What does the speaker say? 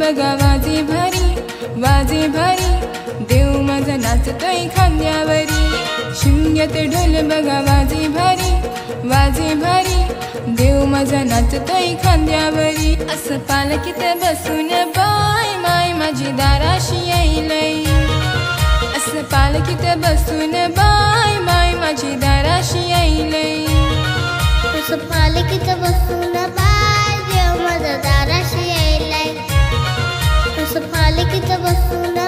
बघा वाजे भारी, वाजे भारी, देव माझा नाचतोय खांद्यावरी. शिमग्यात ढोल बघा वाजे भारी, वाजे भारी, देव माझा नाचतोय खांद्यावरी. असं पालखीत बसून बाय माय माझी दाराशी येईलय. असं पालखीत बसून बाय माय माझी दाराशी येईलय. असं पालखीत बसून बाय देव माझा दाराशी येईलय. असं पालखीत बसून